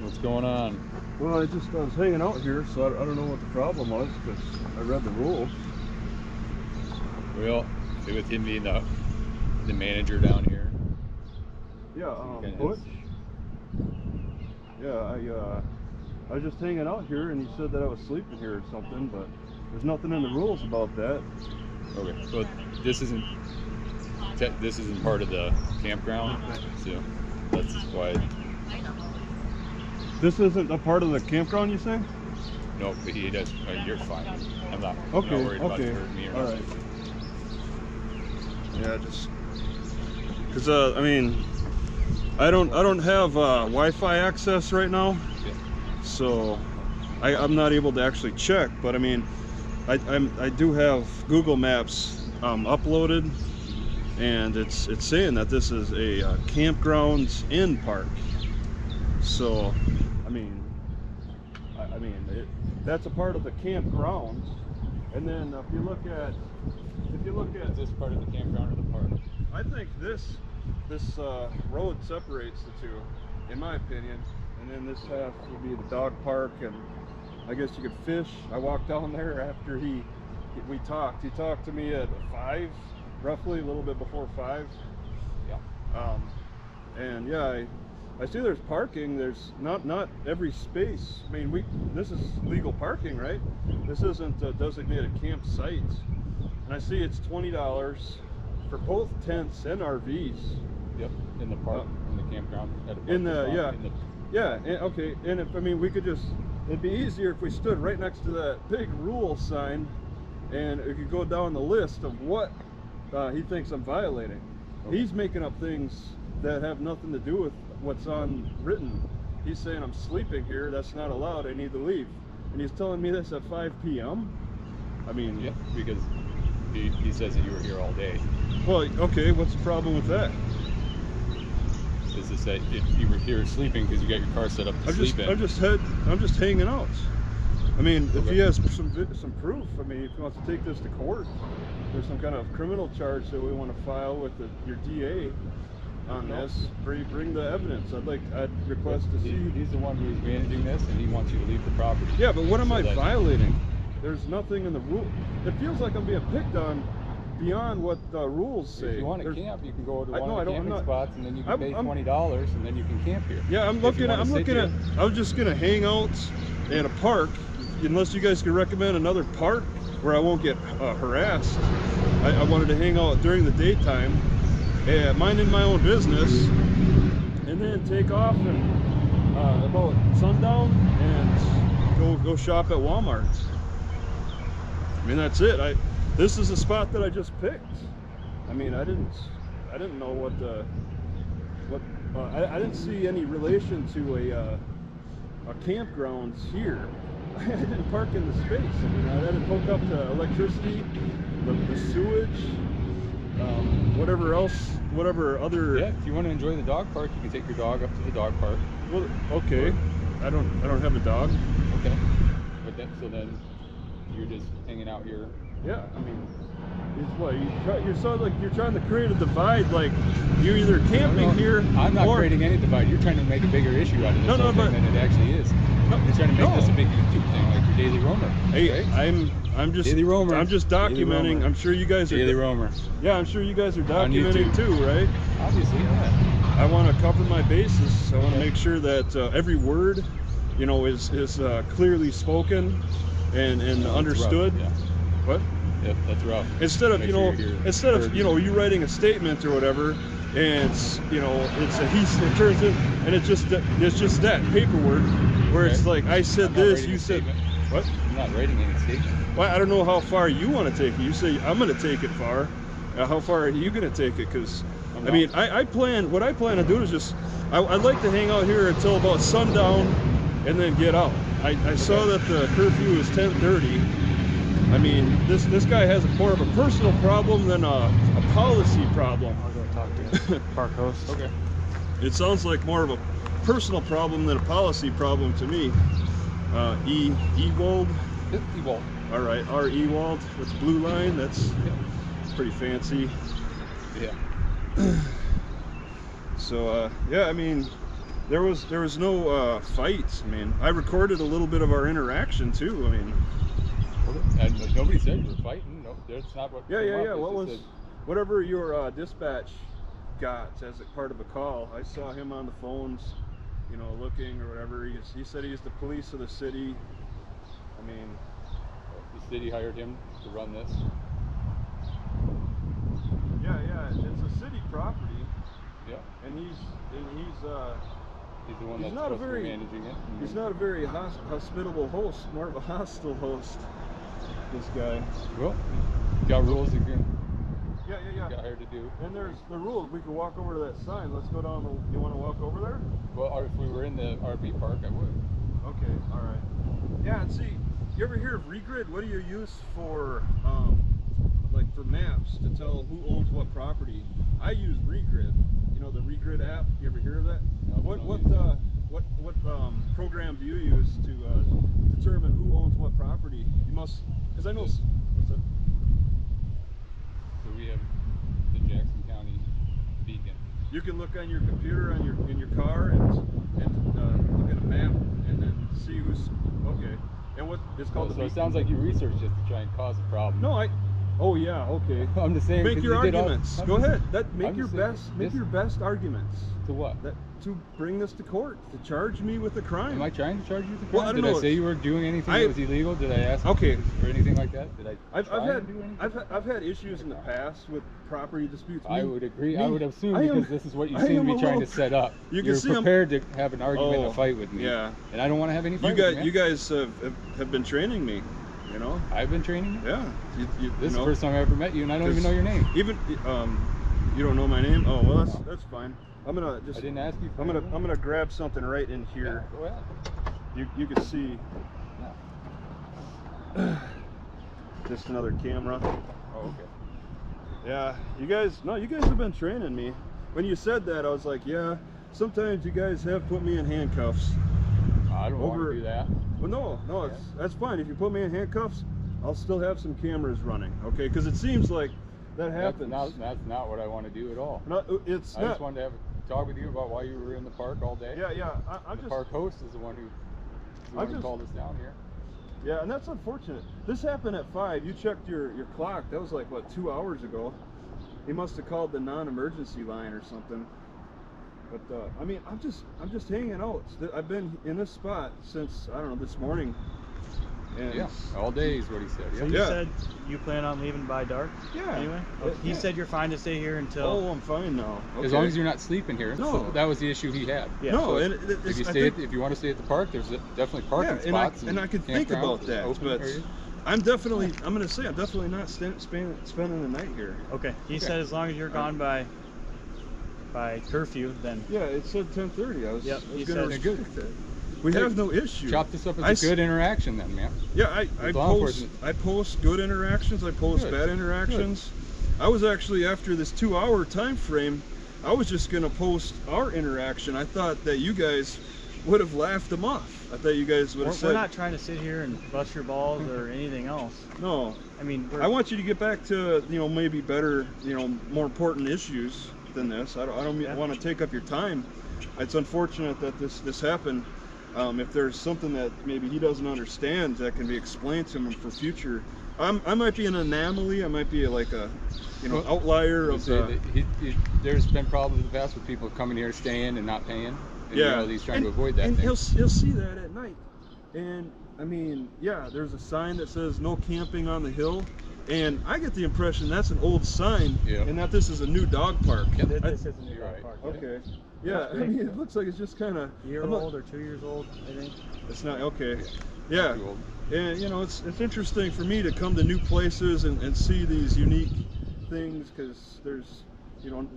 What's going on? Well, I was hanging out here, so I don't know what the problem was, because I read the rules. Well, with him being the manager down here. Yeah, Butch. Yeah, I was just hanging out here, and he said that I was sleeping here or something, but there's nothing in the rules about that. Okay, well, this isn't part of the campground, so that's why. This isn't a part of the campground, you say? No, but he does. You're fine. I'm not Okay. worried about you hurting me or All nothing. right. Yeah, just because I mean, I don't have Wi-Fi access right now, Yeah. so I'm not able to actually check. But I mean, I do have Google Maps uploaded, and it's saying that this is a campgrounds in park. So I mean, that's a part of the campgrounds. And then if you look at Is this part of the campground or the park? I think this road separates the two, in my opinion. And then this half would be the dog park, and I guess you could fish. I walked down there after we talked. He talked to me at 5, roughly, a little bit before 5. Yeah. And yeah, I see there's parking. There's not every space. I mean, this is legal parking, right? This isn't a designated campsite. And I see it's $20 for both tents and RVs. Yep. In the park, in the campground. Okay. And if, I mean, it'd be easier if we stood right next to that big rule sign, and it could go down the list of what he thinks I'm violating. Okay. He's making up things that have nothing to do with what's on written. He's saying I'm sleeping here, that's not allowed, I need to leave. And he's telling me this at 5 p.m. I mean, yeah, because he says that you were here all day. Well, okay, what's the problem with that? Is this that if you were here sleeping because you got your car set up to sleep in? I'm just hanging out. I mean, if he has some proof, I mean, if he wants to take this to court, there's some kind of criminal charge that we want to file with your DA on this. Bring the evidence. I'd request to see. He's the one who's managing this, and he wants you to leave the property. Yeah, but what am I violating? There's nothing in the rule. It feels like I'm being picked on beyond what the rules say. If you want to camp, you can go to one of the camping spots, and then you can pay $20, and then you can camp here. Yeah, I'm looking at. I was just gonna hang out in a park, unless you guys could recommend another park where I won't get harassed. I wanted to hang out during the daytime, minding my own business, and then take off and about sundown and go shop at Walmart. I mean, that's it. This is a spot that I just picked. I mean, I didn't know I didn't see any relation to a campground here. I didn't park in the space. I mean, I didn't hook up to electricity, the sewage, whatever other. Yeah, if you want to enjoy the dog park, you can take your dog up to the dog park. Well, okay. I don't have a dog. Okay. But so then you're just hanging out here. Yeah, I mean, it's what you're so like you're trying to create a divide. Like you're either camping here. I'm not creating any divide. You're trying to make a bigger issue out of this than it actually is. You're trying to make this a big YouTube thing, like your daily roamer. Hey, right? I'm just daily roamer. I'm just documenting. I'm sure you guys are daily roamer. Yeah, I'm sure you guys are documenting too, right? Obviously, yeah. I want to cover my bases. I want to make sure that every word, is clearly spoken and understood. Rough, yeah. What? Yep, that's rough. Instead of you writing a statement or whatever, and it's it turns in, and it's just that paperwork where it's like I said this, you said what? I'm not writing any statement. Well, I don't know how far you want to take it. You say I'm going to take it far. How far are you going to take it? Because I mean, I plan on doing is just I'd like to hang out here until about sundown, and then get out. I saw that the curfew is 10:30. I mean, this guy has more of a personal problem than a policy problem. I'll go talk to the park host. Okay. It sounds like more of a personal problem than a policy problem to me. Ewold. Yep, Ewold. All right, R. Ewold with the blue line. That's pretty fancy. Yeah. So yeah, I mean, there was no fights. I mean, I recorded a little bit of our interaction too. I mean, and nobody said you were fighting. No, that's not what. yeah. What What was whatever your dispatch got as a part of a call? I saw him on the phones, you know, looking or whatever. He said he's the police of the city. I mean, the city hired him to run this. yeah, it's a city property. Yeah. And he's the one he's that's not a supposed to very be managing it. he's not a very hospitable host, more of a hostile host. This guy. Well, you got rules you can. Yeah. Got hired to do. And there's the rules. We can walk over to that sign. Let's go down. You want to walk over there? Well, or if we were in the RV park, I would. Okay. All right. Yeah. And see, you ever hear of Regrid? What do you use for, like for maps to tell who owns what property? I use Regrid. You know the Regrid app. You ever hear of that? No, What program do you use to determine who owns what property? You must, because I know. What's that? So we have the Jackson County beacon. You can look on your computer in your car and look at a map and then see who's okay. And what it's called. So it sounds like you researched just to try and cause a problem. No, Oh yeah, okay. I'm just saying. Make your arguments. Go ahead. Make your best arguments. To what? To bring this to court. To charge me with a crime. Am I trying to charge you with a crime? Well, I don't Did know. I say you were doing anything that was illegal? Did I ask? Okay. Or anything like that? Did I? I've had issues in the past with property disputes. I would agree. I would assume because this is what you seem to be trying to set up. You're see prepared to have an argument, a fight with me. Yeah. And I don't want to have any fight with you. You guys have been training me. You know. I've been training you. Yeah. This is the first time I ever met you, and I don't even know your name. Even you don't know my name? Oh well, that's fine. I'm gonna just. I didn't ask you. I'm gonna grab something right in here. Yeah, go ahead. You can see. Yeah. Just another camera. Oh, okay. Yeah, you guys have been training me. When you said that, I was like, yeah. Sometimes you guys have put me in handcuffs. I don't want to do that. Well, no, that's fine. If you put me in handcuffs, I'll still have some cameras running, okay? Because it seems like that happens. That's not what I want to do at all. No, I just wanted to have a talk with you about why you were in the park all day. Yeah. The park host is the one who called us down here. Yeah, and that's unfortunate. This happened at 5. You checked your clock. That was like, what, 2 hours ago? He must have called the non-emergency line or something. But I mean, I'm just hanging out. I've been in this spot since, I don't know, this morning. And yeah, all day is what he said. So you said you plan on leaving by dark? Yeah. Anyway? Okay. He said you're fine to stay here until... Oh, I'm fine now. Okay. As long as you're not sleeping here. No. So that was the issue he had. Yeah. No, So and if you want to stay at the park, there's definitely parking spots. And I could think about that, but I'm definitely not spending the night here. Okay. He said as long as you're gone by curfew, then... Yeah, it said 10:30. I was going to restrict that. We have no issue. Chop this up as a good interaction then, man. Yeah, I post good interactions. I post bad interactions. Good. I was actually, after this 2-hour time frame, I was just going to post our interaction. I thought that you guys would have laughed them off. I thought you guys would have said... We're not trying to sit here and bust your balls or anything else. No. I mean, I want you to get back to, maybe better, more important issues than this. I don't want to take up your time. It's unfortunate that this happened. If there's something that maybe he doesn't understand that can be explained to him for future, I might be an anomaly. I might be like a, outlier of the. There's been problems in the past with people coming here, staying, and not paying. And, he's trying to avoid that. And thing. he'll see that at night. And I mean, yeah, there's a sign that says no camping on the hill. And I get the impression that's an old sign, and that this is a new dog park. Yeah, this is a new dog park. Okay. Yeah, I mean, it looks like it's just kind of... Year-old or 2 years old, I think. It's not, okay. Yeah. And, it's interesting for me to come to new places and see these unique things, because there's,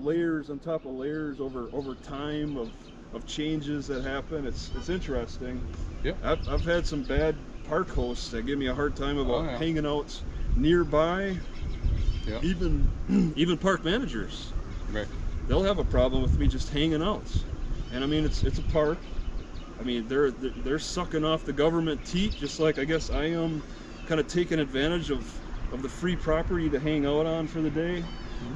layers on top of layers over time of changes that happen. It's interesting. Yeah. I've had some bad park hosts that give me a hard time about hanging out nearby. Yeah. Even park managers. Right. They'll have a problem with me just hanging out. And I mean, it's a park. I mean, they're sucking off the government teat, just like I guess I am, kind of taking advantage of the free property to hang out on for the day.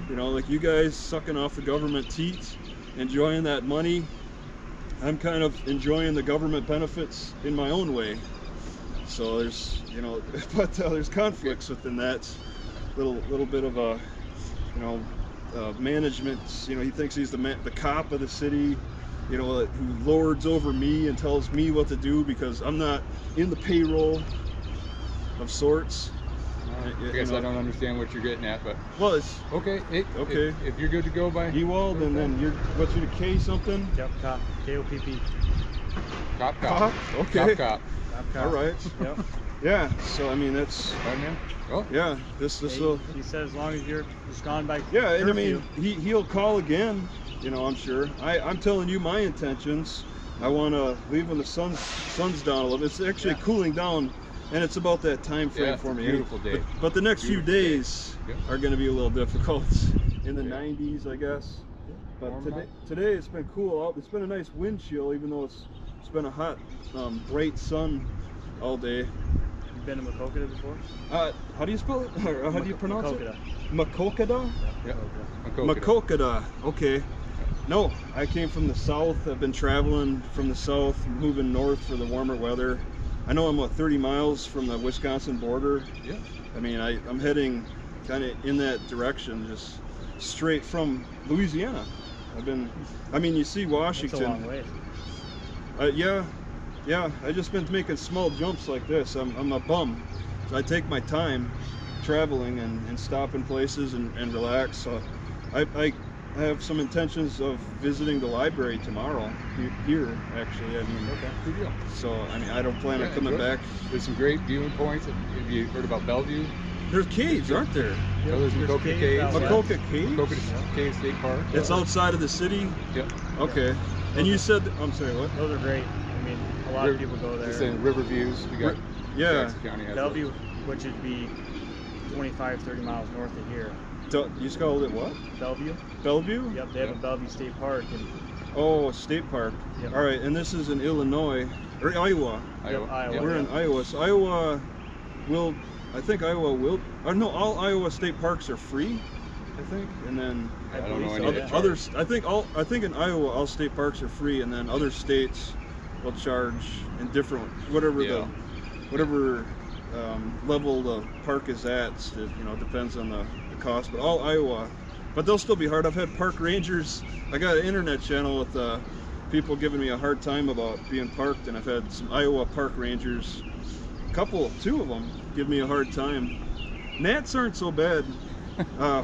Mm-hmm. Like you guys sucking off the government teat. enjoying that money. I'm kind of enjoying the government benefits in my own way. So there's, you know, but there's conflicts within that. Little bit of a, you know, management. You know, he thinks he's the cop of the city, you know, who lords over me and tells me what to do because I'm not in the payroll of sorts. I guess I don't understand what you're getting at, but Well, it's okay. okay. If you're good to go by Ewald, and then what's your K something? Yep, Kopp. K-O-P-P. Cop. Kopp? Okay. Cop. All right. Yep. Yeah. So I mean, that's Right, man? Oh, yeah. This will. He said as long as you're just gone by Yeah, and I curfew. mean, he'll call again. You know, I'm sure. I'm telling you my intentions. I want to leave when the sun's down a little bit. It's actually cooling down, and it's about that time frame Yeah, for it's a me. beautiful day. But the next few Beautiful day. days Yep. are going to be a little difficult. In the Yeah. 90s, I guess. But Warm up. today it's been cool out. It's been a nice wind chill, even though it's been a hot, bright sun all day. You've been to Maquoketa before? How do you spell it? Or how do you pronounce Maquoketa. it? Maquoketa? Yeah. Maquoketa. Okay. No, I came from the south. I've been traveling from the south, moving north for the warmer weather. I know I'm 30 miles from the Wisconsin border. Yeah. I mean, I'm heading kind of in that direction, just straight from Louisiana. I mean, you see Washington. That's a long way. Yeah. I just been making small jumps like this. I'm a bum, so I take my time traveling and stopping places and relax. So I have some intentions of visiting the library tomorrow here actually. I mean, Okay. Good deal. so I mean, I don't plan on coming good. back. There's some great viewing points. Have you heard about Bellevue? There's caves, aren't there? Oh, there's There's Maquoketa caves Caves. out west. Maquoketa Caves? Maquoketa Cave State Park. It's outside of the city. Yep. Okay. And you said, I'm sorry, what? Those are great. I mean, a lot of people go there. Just in River Views. We got Yeah. Jackson County has Bellevue, which would be 25, 30 miles north of here. You called it what? Bellevue? Bellevue? Yep, they have Yeah. a Bellevue State Park. And Oh, state park. Yep. All right, and this is in Illinois or Iowa. Iowa. Iowa. Yep. We're in Iowa. So Iowa will, I think Iowa will. Or no, all Iowa state parks are free. I think, and then I don't know believe any so, of the yeah. charge. others. I think in Iowa all state parks are free, and then other states will charge in different whatever level the park is at. It, you know, depends on the cost. But all Iowa, but they'll still be hard. I've had park rangers. I got an internet channel with people giving me a hard time about being parked, and I've had some Iowa park rangers, two of them, give me a hard time. Gnats aren't so bad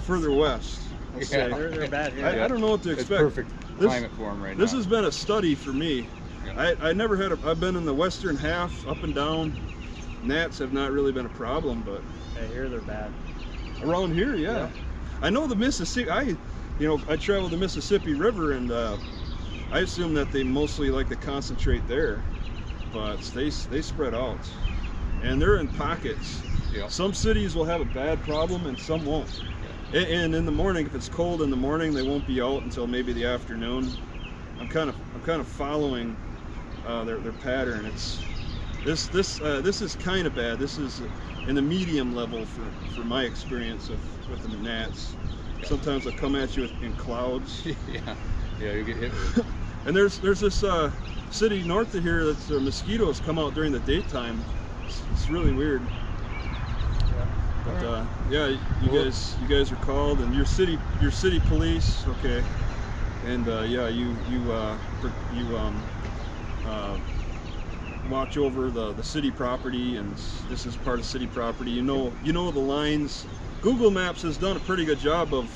further west. I'll Yeah. say. They're bad here. I don't know what to It's expect. perfect This- climate for them right This now. has been a study for me. Yeah. I never had I've been in the western half, up and down. Gnats have not really been a problem, but Yeah, here they're bad. around here, yeah. I know the Mississippi. I travel the Mississippi River, and I assume that they mostly like to concentrate there, but they spread out, and they're in pockets. Yeah. Some cities will have a bad problem, and some won't. And in the morning, if it's cold in the morning, they won't be out until maybe the afternoon. I'm kind of following their pattern. This is kind of bad. This is in the medium level for my experience with the gnats. Sometimes they'll come at you in clouds. Yeah, you get hit with And there's this city north of here that's mosquitoes come out during the daytime. It's really weird. But yeah, you guys are called, and your city police, okay, and yeah, you watch over the city property, and this is part of city property. You know the lines. Google Maps has done a pretty good job of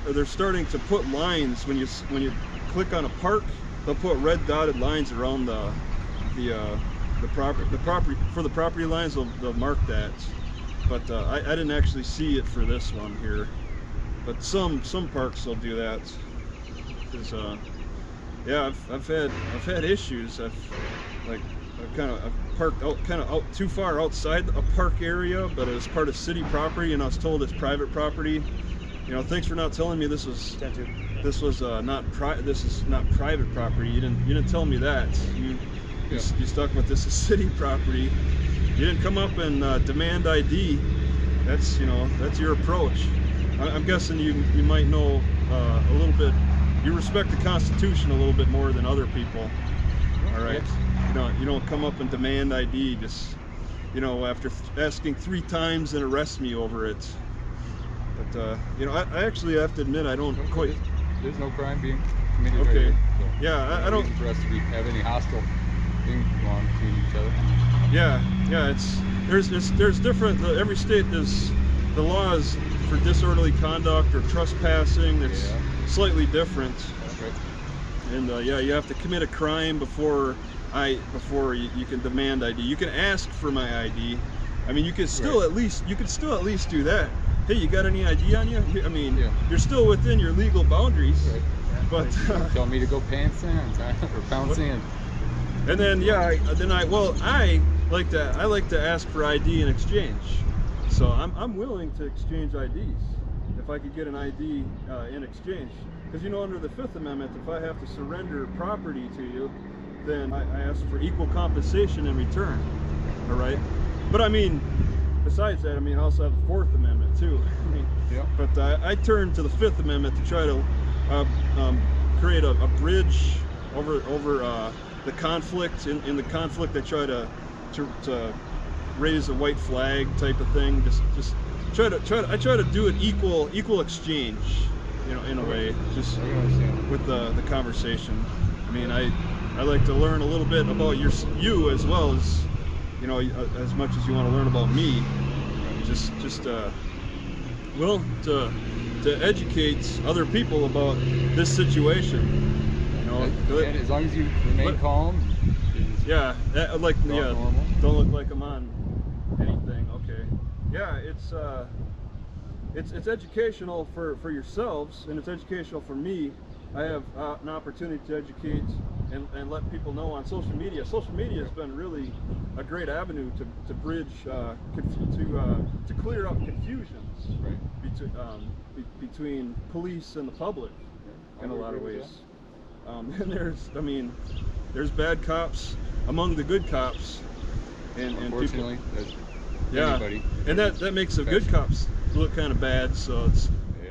they're starting to put lines when you click on a park. They'll put red dotted lines around the property lines. They'll mark that. But I didn't actually see it for this one here. But some parks will do that. Cause yeah, I've had issues. I've parked out too far outside a park area, but it was part of city property, and I was told it's private property. You know, thanks for not telling me this was not private property. You didn't tell me that. You stuck with this is city property. You didn't come up and demand ID. That's your approach. I'm guessing you might know a little bit you respect the Constitution a little bit more than other people. All right, you don't come up and demand ID just, you know, after asking 3 times and arrest me over it. But you know, I actually have to admit I don't quite. There's no crime being committed. Okay. Right here, so Yeah, I don't. reason for us to have any hostile thing going on between each other. Yeah, there's different. Every state does the laws for disorderly conduct or trespassing. It's slightly different. Right. And yeah, you have to commit a crime before you can demand ID. You can ask for my ID. I mean, you could still at least do that. Hey, you got any ID on you? I mean, you're still within your legal boundaries. Right. But tell me to go pound sand or pound sand. And then I like to ask for ID in exchange. So I'm willing to exchange IDs if I could get an ID in exchange. Because you know, under the 5th Amendment, if I have to surrender property to you, then I ask for equal compensation in return. All right. But I mean, besides that, I mean, I also have the 4th Amendment too. I mean, but I turn to the 5th Amendment to try to create a bridge over the conflict. In the conflict, I try to raise a white flag type of thing. Just try to do an equal exchange, you know, in a way, just with the conversation. I mean, I like to learn a little bit about you as well as, you know, as much as you want to learn about me. Just well, to educate other people about this situation. You know, and as long as you remain calm. Yeah, Normal. Don't look like I'm on anything. Okay. Yeah, it's educational for yourselves, and it's educational for me. I have an opportunity to educate and let people know on social media. Social media has been really a great avenue to bridge, to clear up confusions between police and the public in a lot of ways. And there's bad cops among the good cops, and unfortunately, people, anybody. And that makes the good cops look kind of bad. So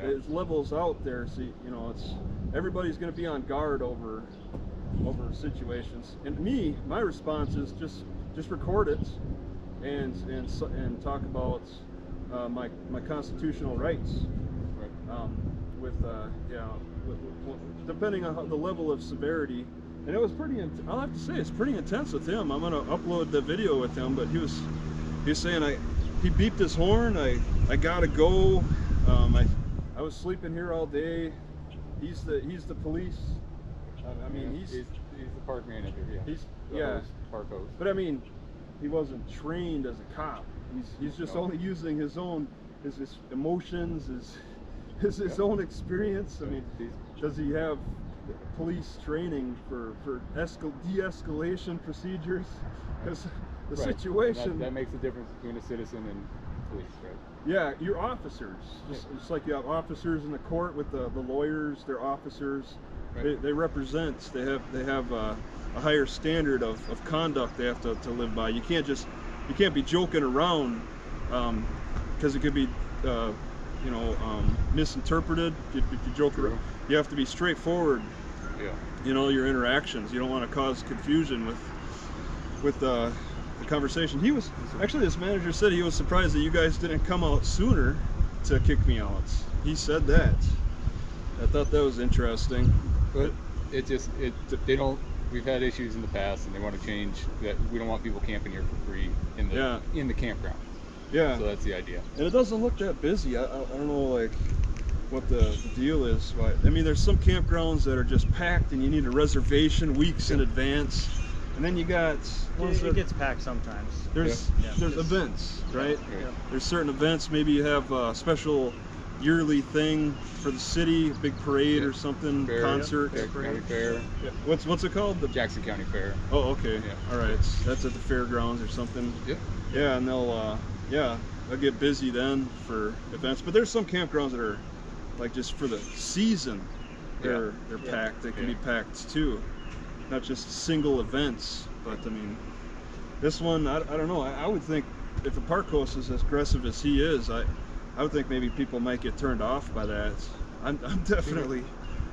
it levels out there. So you know, everybody's going to be on guard over situations. And my response is just record it and talk about my constitutional rights. Right. Depending on the level of severity. And it was I'll have to say, it's pretty intense with him. I'm gonna upload the video with him, but he was saying he beeped his horn. I gotta go. I was sleeping here all day. He's the police. I mean, he's the park manager. Park host. But I mean, he wasn't trained as a cop. He's just only using his emotions, his own experience. I mean, does he have police training for de-escalation procedures? Because the situation that makes the difference between a citizen and police, right? Yeah, you're officers. Just like you have officers in the court with the lawyers, they're officers. Right. They represent. They have a higher standard of conduct they have to live by. You can't be joking around, because it could be misinterpreted if you joke around. You have to be straightforward. Yeah. You know, your interactions. You don't want to cause confusion with the conversation. This manager said he was surprised that you guys didn't come out sooner to kick me out. He said that. I thought that was interesting. But we've had issues in the past, and they want to change that. We don't want people camping here for free in the campground. Yeah. So that's the idea. And it doesn't look that busy. I don't know, like, what the deal is. I mean, there's some campgrounds that are just packed, and you need a reservation weeks in advance. And then you got it gets packed sometimes. There's events, right? Yeah. There's certain events. Maybe you have a special yearly thing for the city, a big parade or something, concert. County Fair. Yeah. What's it called? The Jackson County Fair. Oh, okay. Yeah. All right. That's at the fairgrounds or something. Yep. Yeah, and they'll get busy then for events. But there's some campgrounds that are like just for the season. They're packed. They can be packed too. Not just single events, but I mean, this one, I don't know. I would think if a park host is as aggressive as he is, I would think maybe people might get turned off by that. I'm definitely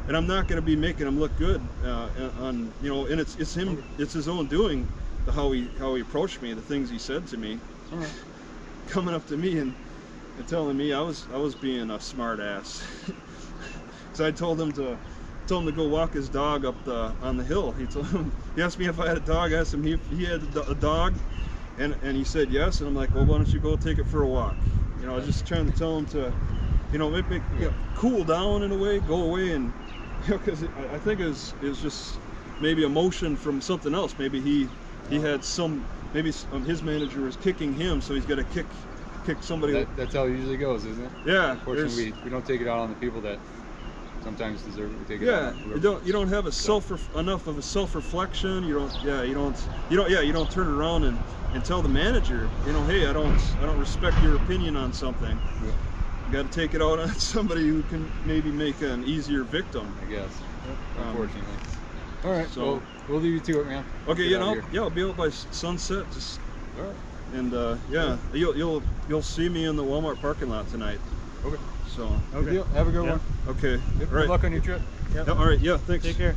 and I'm not going to be making him look good on, you know, and it's him, it's his own doing, how he approached me, the things he said to me, coming up to me and telling me I was being a smart ass. Because I told him to go walk his dog up on the hill. He asked me if I had a dog. I asked him if he had a dog, and he said yes. And I'm like, well, why don't you go take it for a walk? You know, I was just trying to tell him to, you know, make you know, cool down in a way, go away, and you know, because I think it was just maybe emotion from something else. Maybe he had some, maybe his manager was kicking him, so he's got to kick somebody. That's how it usually goes, isn't it? Yeah. Unfortunately, we don't take it out on the people that sometimes deserve it. We take it out on whoever. You don't have enough of a self-reflection. You don't turn around and tell the manager, you know, hey, I don't respect your opinion on something. Yeah. You got to take it out on somebody who can maybe make an easier victim. I guess. Unfortunately. All right. So well, we'll leave you to it, man. Okay. Get You out know, of here. I'll be out by sunset. Just. All right. And yeah, you'll see me in the Walmart parking lot tonight. Okay. So. Good deal. Have a good one. Okay. Yep. All right. Good luck on your trip. Yep. All right. Yeah. Thanks. Take care.